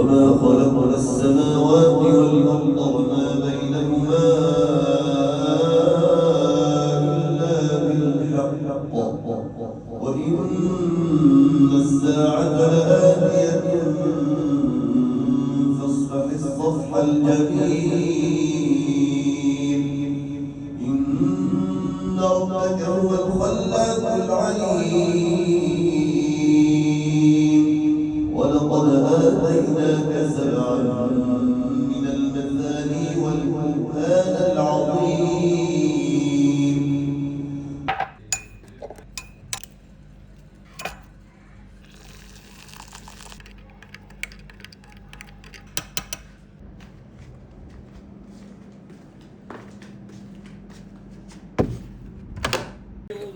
وما خلقنا السماوات والأرض وما بينهما إلا بالحق وإن الساعة لآتية فاصفح الصفح الجميل إن ربك هو الخلاق العليم ولقد آتيناك سبعا من المثاني والقرآن العظيم.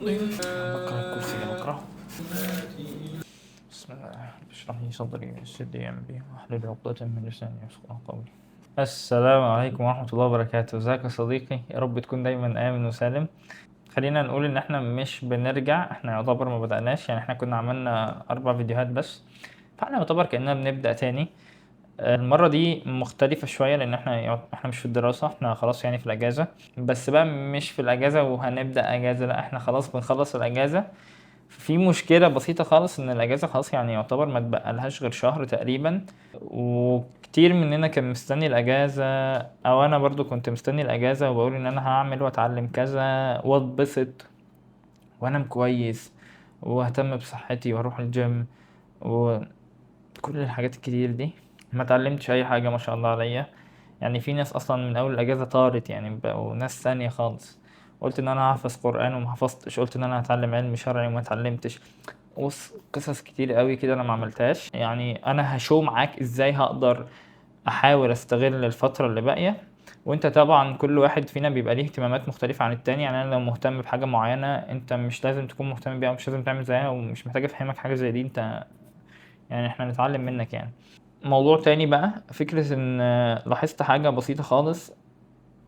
بقرأ الكرسي بقرأ. بسم الله اشرح لي صدري ويسر لي أمري واحلل عقدة من لساني يفقهوا قولي. السلام عليكم ورحمة الله وبركاته. ازيك يا صديقي؟ يا رب تكون دايما آمن وسالم. خلينا نقول ان احنا مش بنرجع، احنا يعتبر ما بدأناش، يعني احنا كنا عملنا 4 فيديوهات بس، فاحنا يعتبر كأننا بنبدأ تاني. المرة دي مختلفة شوية لأن احنا مش في الدراسة، احنا خلاص يعني في الأجازة، بس بقى مش في الأجازة وهنبدأ أجازة، لأ احنا خلاص بنخلص الأجازة. في مشكلة بسيطة خالص إن الأجازة خلاص يعني يعتبر ما تبقالهاش غير شهر تقريبا، وكتير مننا كان مستني الأجازة، أو أنا برضو كنت مستني الأجازة وبقول إن أنا هعمل وأتعلم كذا وأتبسط وأنام كويس وأهتم بصحتي وأروح الجيم وكل الحاجات الكتير دي. ما اتعلمتش أي حاجة ما شاء الله عليا. يعني في ناس أصلا من أول الأجازة طارت، يعني بقوا ناس ثانية خالص. قلت إن أنا هحفظ قرآن وما حفظتش، قلت إن أنا هتعلم علم شرعي وما اتعلمتش. قصص كتير قوي كده انا ما عملتهاش. يعني انا هشو معاك ازاي هقدر احاول استغل الفترة اللي باقية، وانت طبعا كل واحد فينا بيبقى ليه اهتمامات مختلفة عن التاني. يعني انا لو مهتم بحاجة معينة انت مش لازم تكون مهتم بيها ومش لازم تعمل زيها، ومش محتاج افهمك حاجة زي دي. انت يعني احنا نتعلم منك يعني. موضوع تاني بقى، فكرة ان لاحظت حاجة بسيطة خالص.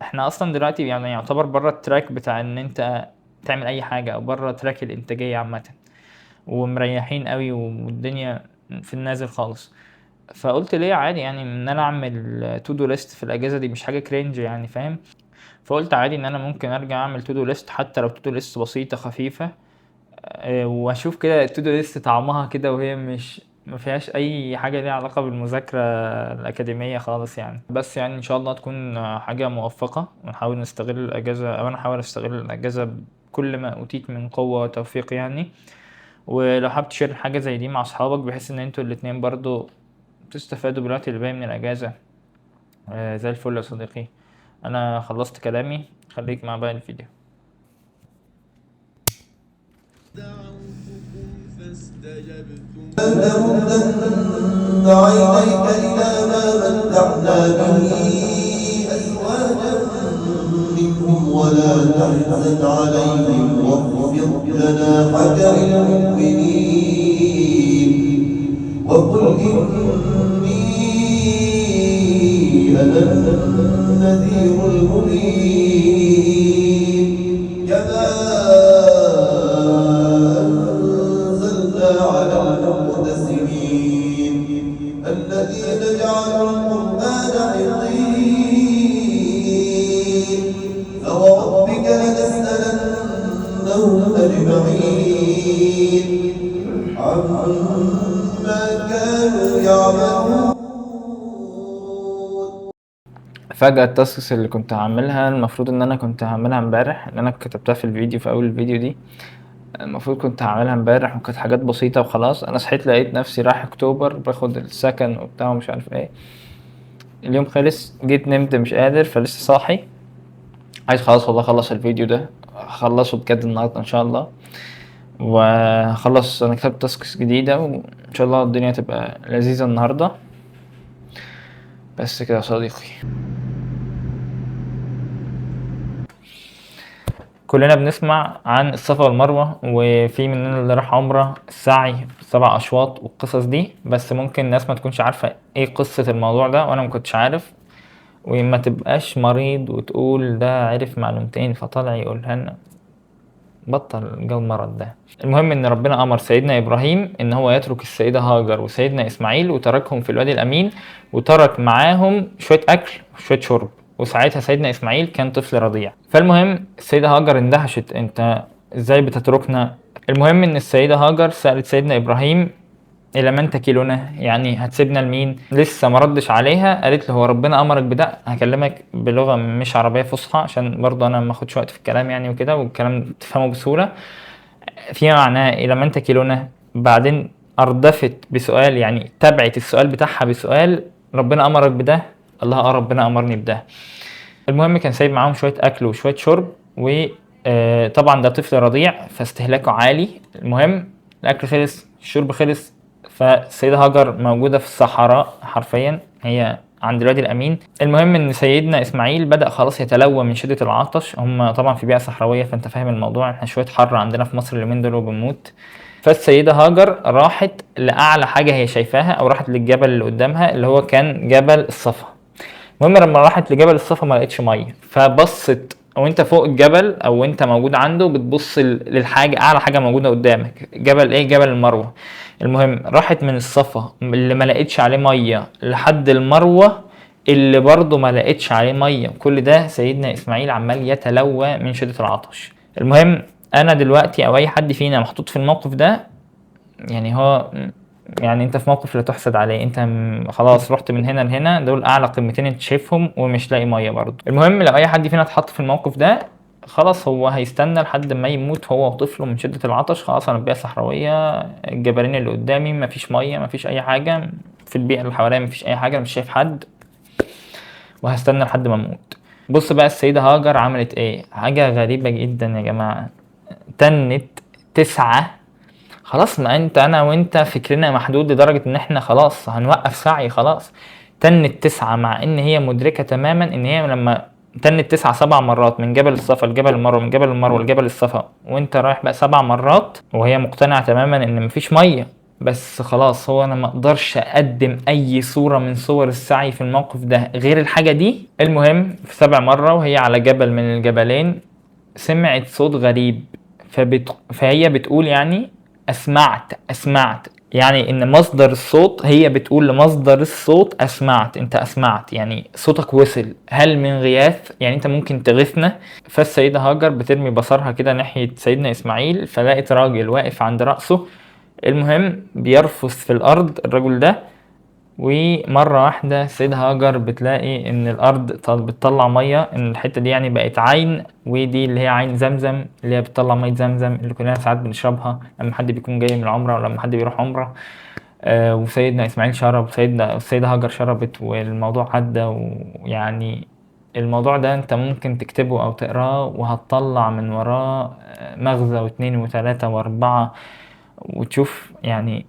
احنا اصلا دلوقتي يعني يعتبر بره التراك بتاع ان انت تعمل اي حاجة، او بره تراك الانتاجية عامة، ومريحين قوي والدنيا في النازل خالص. فقلت ليه عادي يعني ان انا اعمل تو دو ليست في الاجازه دي، مش حاجه كرينج يعني، فاهم؟ فقلت عادي ان انا ممكن ارجع اعمل تو دو ليست، حتى لو تو دو ليست بسيطه خفيفه. واشوف كده التو دو ليست طعمها كده، وهي مش ما فيهاش اي حاجه ليها علاقه بالمذاكره الاكاديميه خالص يعني. بس يعني ان شاء الله تكون حاجه موفقه، ونحاول نستغل الاجازه، او انا احاول استغل الاجازه بكل ما اوتيت من قوه وتوفيق يعني. ولو حابب تشير حاجة زي دي مع أصحابك بحيث إن انتوا الاتنين برضو تستفادوا بالوقت اللي باقي من الأجازة، زي الفل يا صديقي. أنا خلصت كلامي، خليك مع باقي الفيديو. لتمدن عينيك إلى ما متعنا به أزواجا منهم ولا تحزن عليهم واخفض جناحك للمؤمنين وقل إني أنا النذير المبين كما أنزلنا على المقتسمين الذين جعلوا القرآن عضين فوربك لنسألنهم أجمعين عما كانوا يعملون. فجأة التاسكس اللي كنت هعملها المفروض ان انا كنت هعملها امبارح، اللي انا كتبتها في الفيديو في اول الفيديو دي، المفروض كنت هعملها امبارح وكانت حاجات بسيطة وخلاص. انا صحيت لقيت نفسي رايح اكتوبر باخد السكن وبتاع ومش عارف ايه. اليوم خلص، جيت نمت مش قادر، فلسه صاحي عايز خلاص والله اخلص الفيديو ده، هخلصه بجد النهارده ان شاء الله. وخلص انا كتبت تاسكس جديدة وان شاء الله الدنيا تبقى لذيذة النهاردة. بس كده يا صديقي. كلنا بنسمع عن الصفا والمروة، وفي مننا اللي راح عمرة، السعي 7 أشواط والقصص دي، بس ممكن الناس ما تكونش عارفة ايه قصة الموضوع ده، وانا ما كنتش عارف. وما تبقاش مريض وتقول ده عرف معلومتين فطلع يقولها لنا. بطل جو المرض ده. المهم ان ربنا امر سيدنا ابراهيم ان هو يترك السيدة هاجر وسيدنا اسماعيل وتركهم في الوادي الامين، وترك معاهم شوية اكل وشوية شرب، وساعتها سيدنا اسماعيل كان طفل رضيع. فالمهم السيدة هاجر اندهشت، انت ازاي بتتركنا؟ المهم ان السيدة هاجر سألت سيدنا ابراهيم الى من تكلنا، يعني هتسيبنا لمين؟ لسه ما ردش عليها، قالت له هو ربنا امرك بده؟ هكلمك بلغه مش عربيه فصحى عشان برضه انا ما اخدش وقت في الكلام يعني وكده، والكلام تفهمه بسهوله. فيما معناه الى من تكلنا، بعدين اردفت بسؤال، يعني تبعت السؤال بتاعها بسؤال ربنا امرك بده؟ الله ربنا امرني بده. المهم كان سايب معاهم شويه اكل وشويه شرب، و طبعا ده طفل رضيع فاستهلاكه عالي. المهم الاكل خلص، الشرب خلص، فالسيدة هاجر موجودة في الصحراء حرفيا، هي عند الوادي الأمين. المهم إن سيدنا إسماعيل بدأ خلاص يتلوى من شدة العطش، هم طبعا في بيئة صحراوية فأنت فاهم الموضوع، احنا شوية حر عندنا في مصر اليومين دول وبنموت. فالسيدة هاجر راحت لأعلى حاجة هي شايفاها، أو راحت للجبل اللي قدامها اللي هو كان جبل الصفا. المهم لما راحت لجبل الصفا ما لقيتش ميه، فبصت، وانت فوق الجبل او انت موجود عنده بتبص للحاجه، اعلى حاجه موجوده قدامك جبل ايه؟ جبل المروه. المهم راحت من الصفا اللي ما لقيتش عليه ميه لحد المروه اللي برضه ما لقيتش عليه ميه، كل ده سيدنا اسماعيل عمال يتلوى من شده العطش. المهم انا دلوقتي او اي حد فينا محطوط في الموقف ده، يعني هو يعني انت في موقف لا تحسد عليه، انت خلاص رحت من هنا لهنا، دول اعلى قمتين انت شايفهم ومش لاقي ميه برضه. المهم لو اي حد فينا اتحط في الموقف ده، خلاص هو هيستنى لحد ما يموت هو وطفله من شدة العطش. خلاص انا في بيئة صحراوية، الجبلين اللي قدامي مفيش مية مفيش اي حاجة، في البيئة اللي حواليا مفيش اي حاجة، مش شايف حد، وهستنى لحد ما اموت. بص بقى السيدة هاجر عملت ايه، حاجة غريبة جدا يا جماعة. تنت 9، خلاص ما انت انا وانت فكرنا محدود لدرجة ان احنا خلاص هنوقف سعي خلاص. تنت 9 مع ان هي مدركة تماما ان هي لما تنت 9 7 مرات من جبل الصفا لجبل المروة، من جبل المروة لجبل الصفا، وانت رايح بقى 7 مرات، وهي مقتنعة تماما ان مفيش مية. بس خلاص هو انا ما اقدرش اقدم اي صورة من صور السعي في الموقف ده غير الحاجة دي. المهم في 7 مرة وهي على جبل من الجبلين سمعت صوت غريب، فهي بتقول يعني أسمعت، يعني إن مصدر الصوت، هي بتقول لمصدر الصوت أسمعت، أنت أسمعت يعني صوتك وصل، هل من غياث؟ يعني أنت ممكن تغيثنا؟ فالسيدة هاجر بترمي بصرها كده ناحية سيدنا إسماعيل، فلقت راجل واقف عند رأسه، المهم بيرفس في الأرض الرجل ده. ومرة واحدة السيدة هاجر بتلاقي ان الارض بتطلع مية، ان الحتة دي يعني بقت عين، ودي اللي هي عين زمزم اللي هي بتطلع مية زمزم اللي كلنا ساعات بنشربها لما حد بيكون جاي من العمرة ولا لما حد بيروح عمرة. وسيدنا اسماعيل شرب، السيدة هاجر شربت، والموضوع عدى. ويعني الموضوع ده انت ممكن تكتبه او تقراه وهتطلع من وراه مغزى واثنين وثلاثة واربعة، وتشوف يعني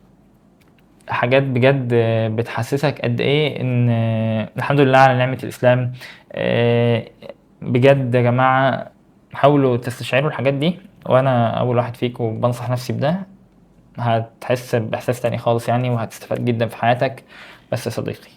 حاجات بجد بتحسسك قد ايه ان الحمد لله على نعمة الاسلام. بجد يا جماعة حاولوا تستشعروا الحاجات دي، وانا اول واحد فيكم بنصح نفسي بده. هتحس باحساس تاني خالص يعني، وهتستفاد جدا في حياتك. بس يا صديقي